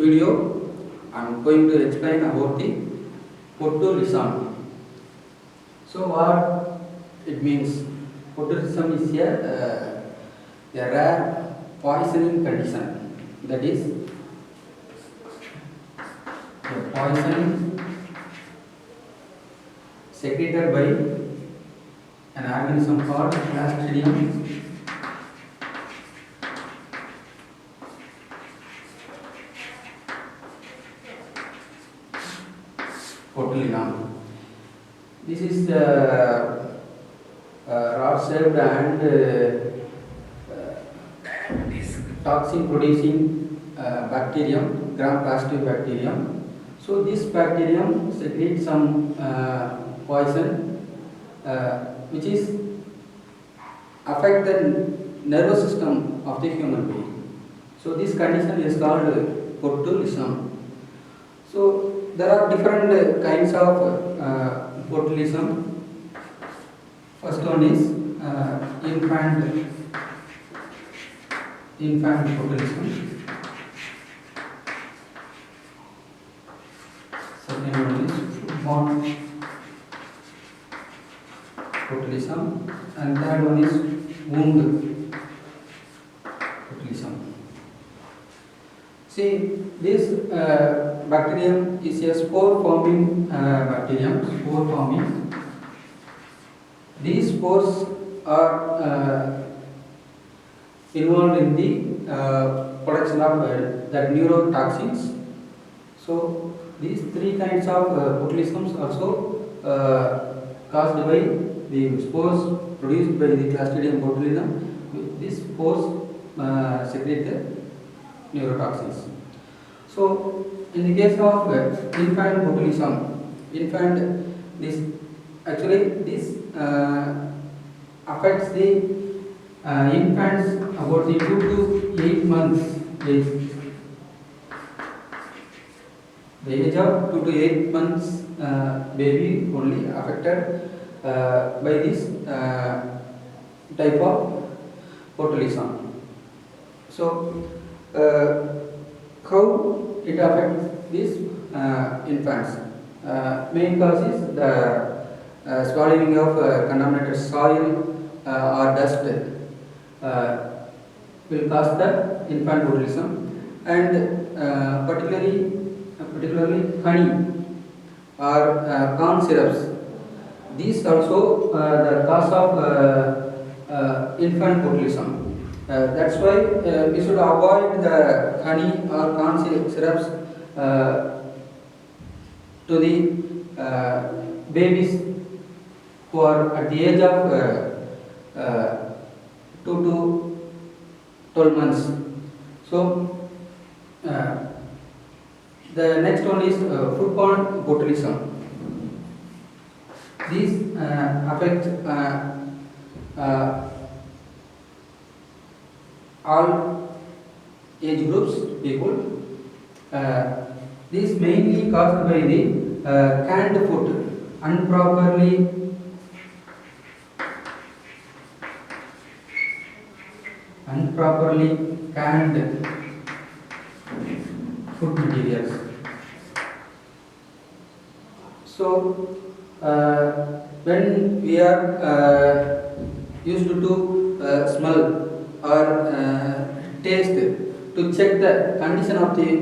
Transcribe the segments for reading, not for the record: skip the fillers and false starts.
video I am going to explain about the botulism. So what it means? Botulism is a rare poisoning condition, that is a poison secreted by an organism called Clostridium botulinum. This is rod-shaped and toxin producing bacterium, gram-positive bacterium. So this bacterium secretes some poison which is affect the nervous system of the human being. So this condition is called botulism. So there are different kinds of botulism. First one is infant botulism. Second one is foodborne botulism, and third one is wound botulism. See, this bacterium is a spore-forming bacterium. Spore-forming. These spores are involved in the production of the neurotoxins. So these three kinds of botulisms also caused by the spores produced by the Clostridium botulinum. These spores secrete the neurotoxins. So in the case of infant botulism, this affects the infants about the 2 to 8 months age. The age of 2 to 8 months baby only affected by this type of botulism. So how it affects these infants? Main cause is the swallowing of contaminated soil or dust will cause the infant botulism, and particularly honey or corn syrups. These also the cause of infant botulism. That's why we should avoid the honey or corn syrups to the babies who are at the age of 2 to 12 months. So the next one is foodborne botulism. These affect all age groups people. These mainly caused by the canned food, improperly canned food materials. So when we are used to smell or taste to check the condition of the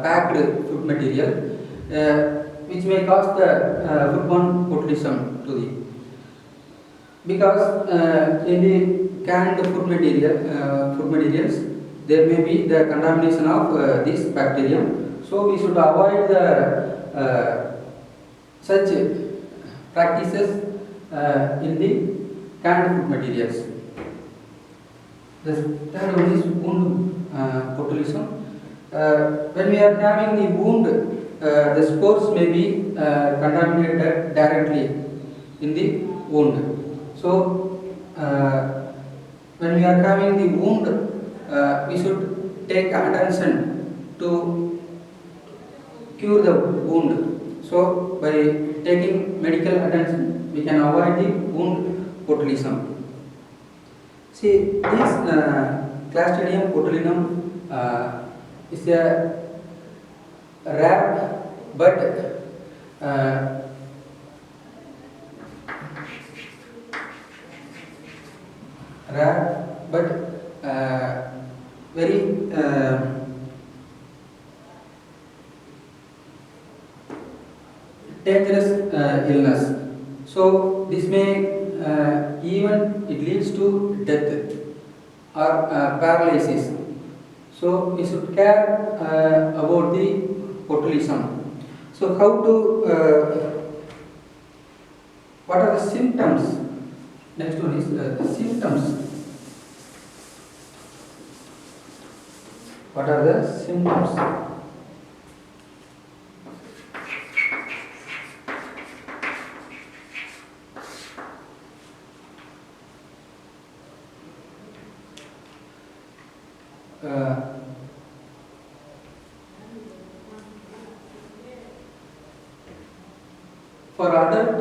packed food material, which may cause the foodborne botulism to the, because in the canned food materials there may be the contamination of this bacterium. So we should avoid the such practices in the canned food materials. The third one is wound botulism. When we are having the wound, the spores may be contaminated directly in the wound. So when we are having the wound, we should take attention to cure the wound. So by taking medical attention, we can avoid the wound botulism. See, this Clostridium botulinum is a rare but uh, rare but very dangerous illness. So this may even it leads to death or paralysis. So we should care about the botulism. So how to what are the symptoms? Next one is the symptoms. What are the symptoms? For adult,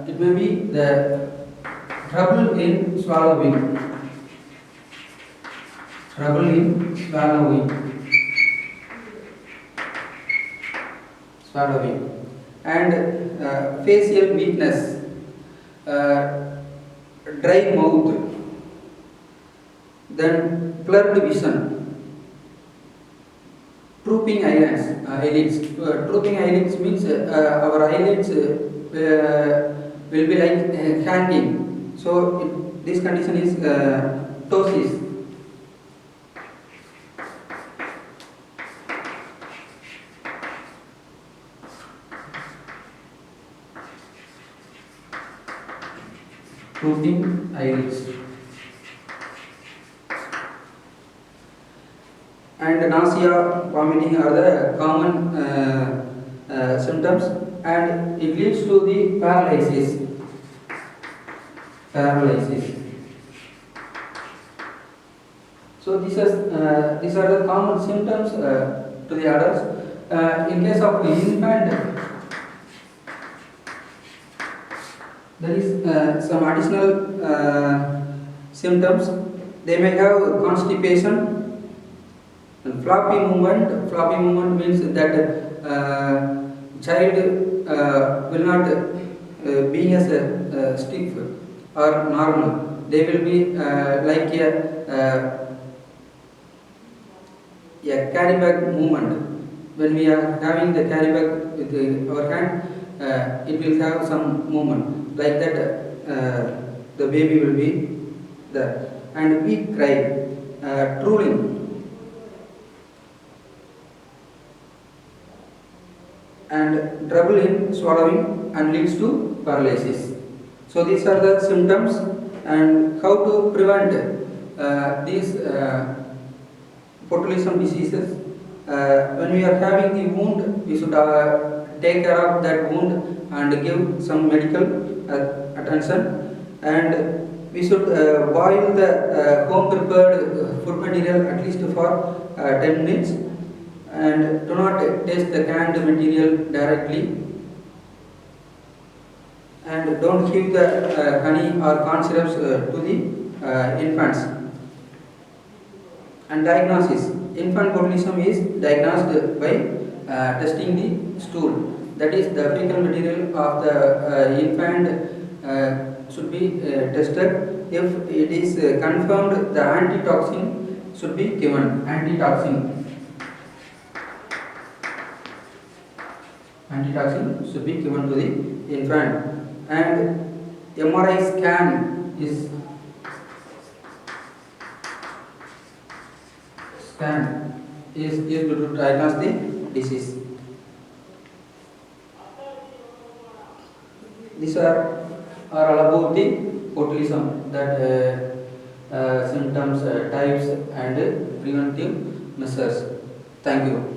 it may be the trouble in swallowing, trouble in swallowing, and facial weakness, dry mouth, then blurred vision, drooping eyelids. Drooping eyelids means our eyelids will be like hanging. So this condition is ptosis. Drooping eyelids. And nausea, vomiting are the common symptoms, and it leads to the paralysis. So these are the common symptoms to the adults. In case of infant, there is some additional symptoms. They may have constipation. And floppy movement means that child will not being as a stiff or normal. They will be like a carry bag movement. When we are having the carry bag with our hand, it will have some movement like that. The baby will be there, and weak cry, drooling, and trouble in swallowing, and leads to paralysis. So these are the symptoms, and how to prevent these botulism diseases. When we are having the wound, we should take care of that wound and give some medical attention, and we should boil the home prepared food material at least for 10 minutes, and do not taste the canned material directly, and don't give the honey or corn syrups to the infants. And diagnosis: infant botulism is diagnosed by testing the stool, that is the fecal material of the infant should be tested. If it is confirmed, the antitoxin should be given. Antitoxin should be given to the infant, and MRI scan is used to diagnose the disease. These are all about the botulism, that symptoms, types, and preventive measures. Thank you.